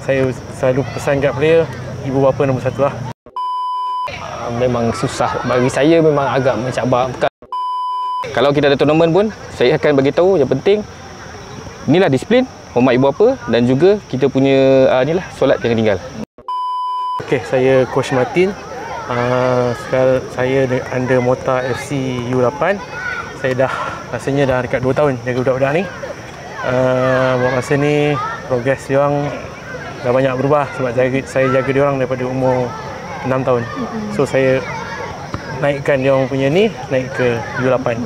Saya selalu pesan kat player, ibu bapa nombor satu lah. Memang susah bagi saya, memang agak mencabar. Kalau kita ada tournament pun, saya akan bagi tahu yang penting inilah disiplin, hormat ibu bapa dan juga kita punya inilah solat jangan tinggal. Okey, saya Coach Martin. Sekarang saya under Mota FC U8. Saya rasanya dah dekat 2 tahun jaga budak-budak ni. Buat masa ni progres diorang dah banyak berubah sebab saya jaga diorang daripada umur 6 tahun. So saya naikkan diorang punya ni naik ke U8.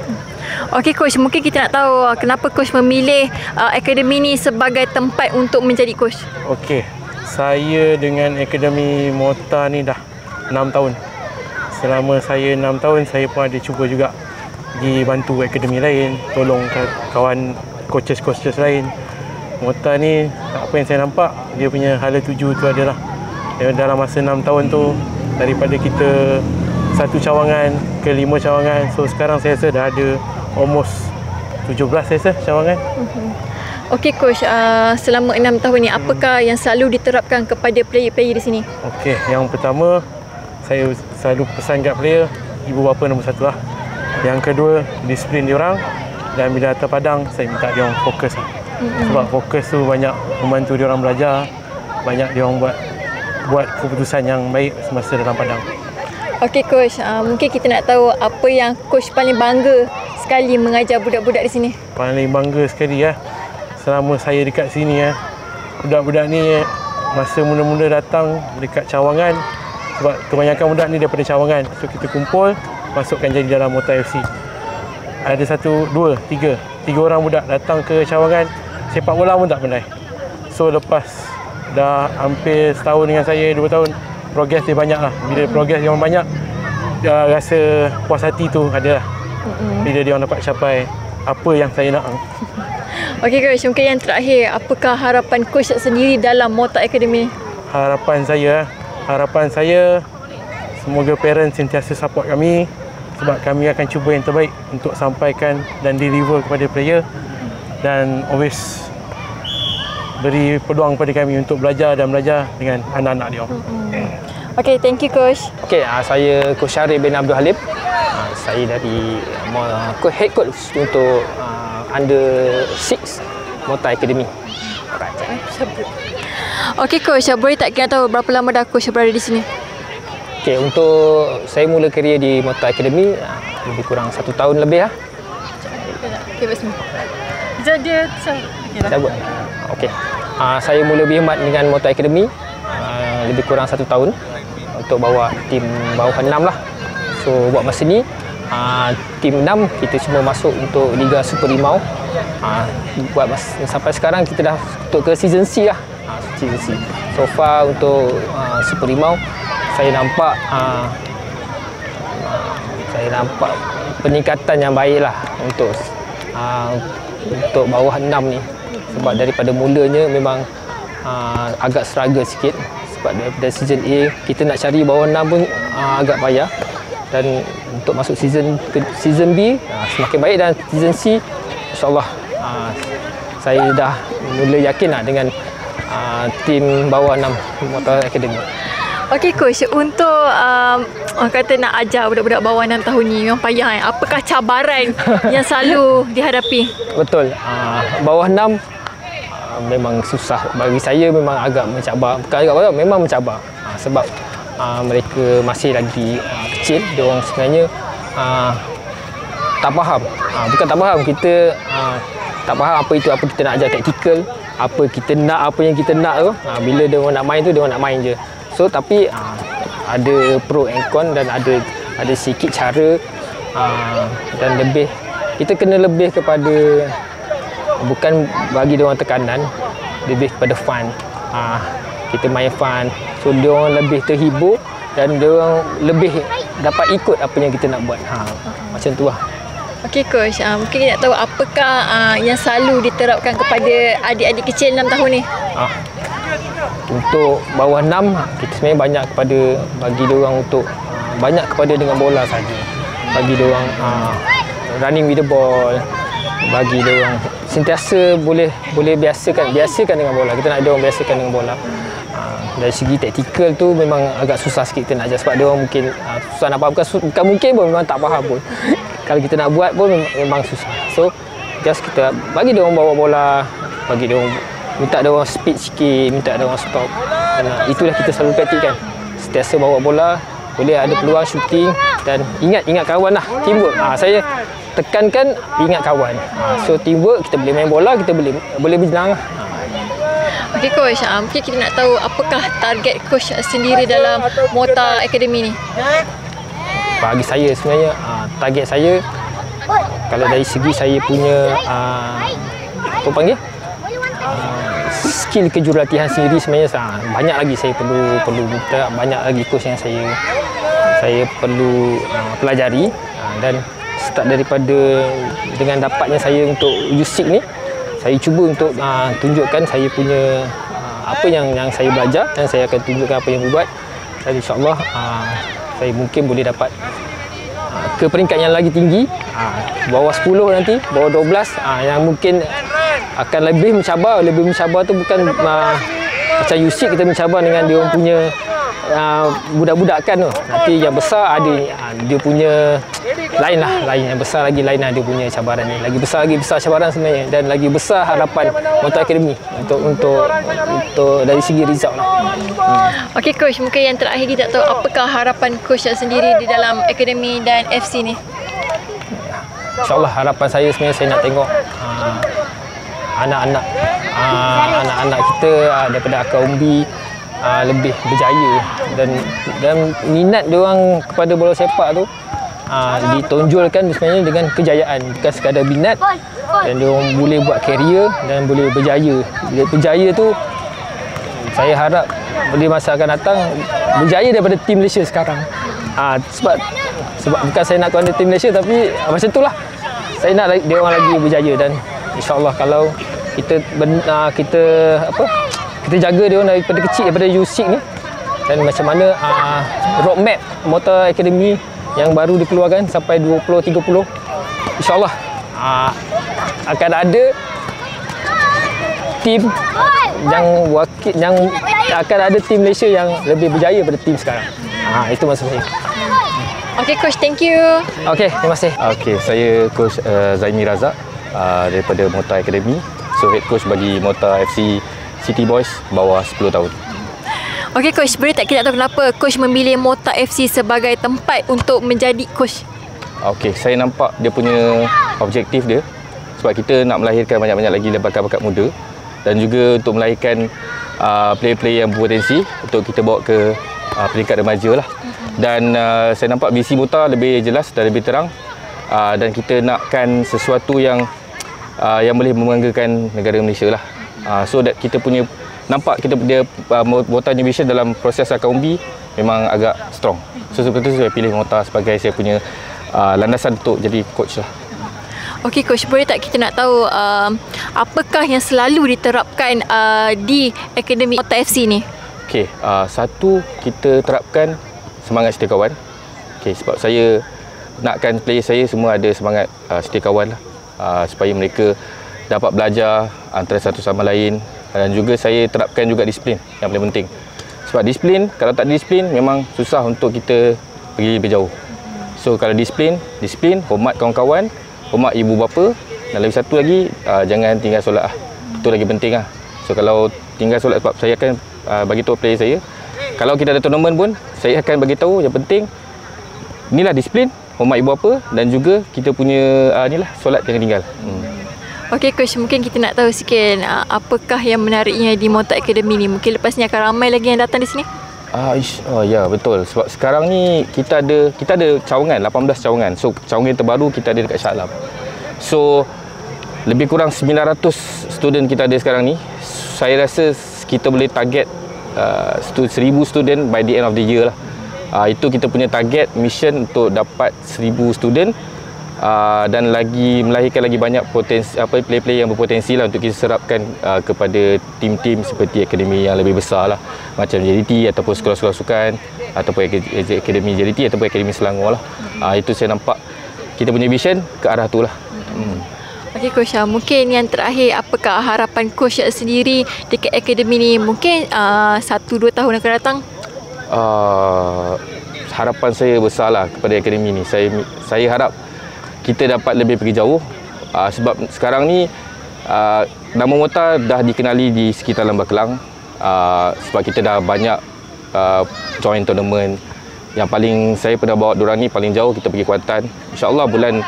Okey coach, mungkin kita nak tahu kenapa coach memilih akademi ni sebagai tempat untuk menjadi coach. Okey, saya dengan akademi Mota ni dah 6 tahun. Selama saya 6 tahun, saya pun ada cuba juga pergi bantu akademi lain, tolong kawan coaches lain. Mota ni, apa yang saya nampak, dia punya hala tuju tu adalah dalam masa 6 tahun tu, daripada kita 1 cawangan ke 5 cawangan, so sekarang saya rasa dah ada almost 17 saya rasa cawangan. Okey coach, selama 6 tahun ni apakah yang selalu diterapkan kepada player-player di sini? Okey, yang pertama saya selalu pesan kat player, ibu bapa nombor satu lah. Yang kedua, disiplin diorang, dan bila atas padang saya minta diorang fokus lah. Sebab fokus tu banyak membantu diorang belajar, banyak diorang buat keputusan yang baik semasa dalam padang. Okey coach, mungkin kita nak tahu apa yang coach paling bangga sekali mengajar budak-budak di sini. Paling bangga sekali selama saya dekat sini budak-budak ni masa mula-mula datang dekat cawangan, sebab kebanyakan budak ni daripada cawangan, so kita kumpul masukkan jadi dalam Mota FC. Ada 1, 2, 3 orang budak datang ke cawangan, sepak bola pun tak pandai. So lepas dah hampir setahun dengan saya, 2 tahun, progres dia banyak lah. Bila progres dia banyak, dia rasa puas hati tu ada lah. Bila dia orang dapat capai apa yang saya nak. Okey coach, mungkin yang terakhir, apakah harapan coach sendiri dalam Mota Academy? Harapan saya semoga parents sentiasa support kami, sebab kami akan cuba yang terbaik untuk sampaikan dan deliver kepada player, dan always beri peluang kepada kami untuk belajar dengan anak-anak dia. Okey, thank you coach. Okey, saya Coach Syarif bin Abdul Halim. Saya dari head coach untuk under 6 Mota Academy. Okey coach, boleh tak kita tahu berapa lama dah coach berada di sini? Okey, untuk saya mula kerja di Mota Academy lebih kurang 1 tahun lebih lah. Okey, baik. Jadi Dah buat. Okey. Saya mula berkhidmat dengan Mota Academy lebih kurang 1 tahun untuk bawa tim bawah 6 lah. So buat masa ni tim 6 kita cuma masuk untuk Liga Super Rimau. Sampai sekarang kita dah untuk ke season C lah. Season C. So far untuk Super Rimau saya nampak peningkatan yang baik lah untuk bawah 6 ni. Sebab daripada mulanya memang agak struggle sikit. Sebab daripada season A kita nak cari bawah 6 pun agak payah. Dan untuk masuk season B semakin baik, dan season C insyaAllah saya dah mula yakin lah dengan tim bawah 6 Mota Academy. Okey coach, untuk orang kata nak ajar budak-budak bawah 6 tahun ni memang payah Apakah cabaran yang selalu dihadapi? Betul. Bawah 6 memang susah bagi saya, memang agak mencabar. Bukan agak banyak, memang mencabar. Sebab mereka masih lagi kecil, dia orang sebenarnya tak faham. Bukan tak faham, kita tak faham apa itu, apa kita nak ajar taktikal, apa yang kita nak tu. Bila dia orang nak main tu, dia orang nak main je. So tapi ada pro and con, dan ada sikit cara, dan kita kena lebih kepada, bukan bagi dia orang tekanan, lebih kepada fun. Kita main fun, so dia orang lebih terhibur dan dia orang lebih dapat ikut apa yang kita nak buat. Macam tu lah. Okey coach, mungkin kita nak tahu apakah yang selalu diterapkan kepada adik-adik kecil 6 tahun ni? Untuk bawah 6 kita sebenarnya banyak bagi dia orang untuk banyak kepada dengan bola saja. Bagi dia orang running with the ball, bagi dia orang sentiasa boleh biasakan dengan bola. Kita nak dia orang biasakan dengan bola. Dari segi taktikal tu memang agak susah sikit kita nak ajar sebab dia orang mungkin susah nak faham. Bukan mungkin pun, memang tak faham pun. Kalau kita nak buat pun memang susah. So just kita bagi dia orang bawa bola, bagi dia orang, minta dia orang speed sikit, minta dia orang stop. Dan itulah kita selalu praktikkan. Sentiasa bawa bola, boleh ada peluang shooting dan ingat kawan lah, teamwork. Saya tekankan ingat kawan. So teamwork, kita boleh main bola, kita boleh berjenang lah. Okey coach, mungkin kita nak tahu apakah target coach sendiri dalam Mota Academy ni? Bagi saya sebenarnya target saya, kalau dari segi saya punya apa panggil skill kejurulatihan sendiri, sebenarnya banyak lagi saya perlu minta, banyak lagi coach yang saya perlu pelajari. Dan start daripada dengan dapatnya saya untuk USIC ni, saya cuba untuk tunjukkan saya punya apa yang saya belajar, dan saya akan tunjukkan apa yang saya buat, dan insyaAllah saya mungkin boleh dapat ke peringkat yang lagi tinggi, bawah 10 nanti, bawah 12, yang mungkin akan lebih mencabar. Lebih mencabar tu bukan macam USIC kita mencabar dengan dia orang punya budak-budak kan tu. Nanti yang besar ada dia punya lain yang besar lagi, lain dia punya cabaran ni. Lagi besar cabaran sebenarnya, dan lagi besar harapan Mota Academy untuk dari segi result lah. Okey coach, mungkin yang terakhir kita tahu apakah harapan coach sendiri di dalam akademi dan FC ni? InsyaAllah harapan saya sebenarnya, saya nak tengok anak-anak kita daripada akar umbi lebih berjaya, dan minat diorang kepada bola sepak tu ditonjolkan sebenarnya dengan kejayaan, bukan sekadar minat, dan diorang boleh buat karier dan boleh berjaya. Berjaya tu saya harap di masa akan datang berjaya daripada tim Malaysia sekarang. Sebab bukan saya nak tuan tim Malaysia, tapi macam itulah, saya nak dia orang lagi berjaya. Dan insyaAllah kalau kita jaga dia orang daripada kecil, daripada USIC ni, dan macam mana roadmap Mota Academy yang baru dikeluarkan sampai 2030, insyaAllah akan ada tim yang akan ada tim Malaysia yang lebih berjaya pada tim sekarang. Itu maksud saya. Okey coach, thank you. Okey, terima kasih. Okey, saya coach Zaimi Razak daripada Mota Academy. So head coach bagi Mota FC City Boys bawah 10 tahun. Okey coach, boleh tak kita tahu kenapa coach memilih Mota FC sebagai tempat untuk menjadi coach? Okey, saya nampak dia punya objektif dia, sebab kita nak melahirkan banyak-banyak lagi bakat-bakat muda, dan juga untuk melahirkan player-player yang berpotensi untuk kita bawa ke peringkat remaja lah. Dan saya nampak visi Mota lebih jelas dan lebih terang, dan kita nakkan sesuatu yang boleh membanggakan negara Malaysia lah. So that kita punya nampak kita dia Mota New Vision dalam proses akar umbi memang agak strong. So seperti itu saya pilih Mota sebagai saya punya landasan untuk jadi coach lah. Okey coach, boleh tak kita nak tahu apakah yang selalu diterapkan di akademi Mota FC ni? Okey, satu, kita terapkan semangat setia kawan. Okey, sebab saya nakkan player saya semua ada semangat setia kawan lah, supaya mereka dapat belajar antara satu sama lain, dan juga saya terapkan juga disiplin yang paling penting. Sebab disiplin, kalau tak disiplin memang susah untuk kita pergi lebih jauh. So kalau disiplin, hormat kawan-kawan, hormat ibu bapa, dan lebih satu lagi jangan tinggal solat lah. Itu lagi penting lah. So kalau tinggal solat, sebab saya akan bagi tahu player saya, kalau kita ada tournament pun saya akan bagi tahu yang penting inilah disiplin, hormat ibu bapa, dan juga kita punya inilah solat jangan tinggal. Okey coach, mungkin kita nak tahu sikit apakah yang menariknya di Mota Academy ni. Mungkin lepas ni akan ramai lagi yang datang di sini. Ya betul, sebab sekarang ni kita ada cawangan, 18 cawangan. So cawangan terbaru kita ada dekat Shah Alam. So lebih kurang 900 student kita ada sekarang ni. Saya rasa kita boleh target 1000 student by the end of the year lah. Itu kita punya target mission, untuk dapat 1000 student, dan lagi melahirkan lagi banyak potensi player-player yang berpotensi lah untuk kita serapkan kepada tim-tim seperti akademi yang lebih besar lah, macam JDT ataupun sekolah-sekolah sukan, ataupun akademi JDT ataupun akademi Selangor lah. Itu saya nampak kita punya vision ke arah tu lah. Okey Coach, mungkin yang terakhir, apakah harapan Coach sendiri dekat akademi ni mungkin 1-2 tahun akan datang? Harapan saya besarlah kepada akademi ni. Saya harap kita dapat lebih pergi jauh, sebab sekarang ni nama Mota dah dikenali di sekitar Lembah Kelang, sebab kita dah banyak join tournament. Yang paling saya pernah bawa diorang ni paling jauh, kita pergi Kuantan. InsyaAllah bulan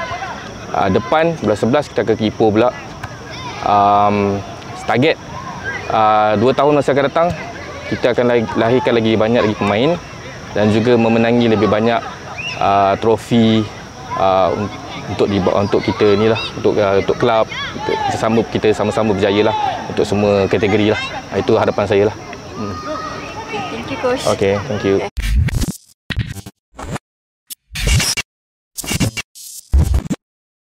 depan, bulan 11 kita akan ke Ipoh pula. Target 2 tahun masa akan datang, kita akan lahirkan lagi banyak lagi pemain dan juga memenangi lebih banyak trofi untuk kita ni lah, untuk kelab, untuk kita sama-sama berjaya lah untuk semua kategori lah. Itu harapan saya lah. Thank you Coach. Okay, thank you.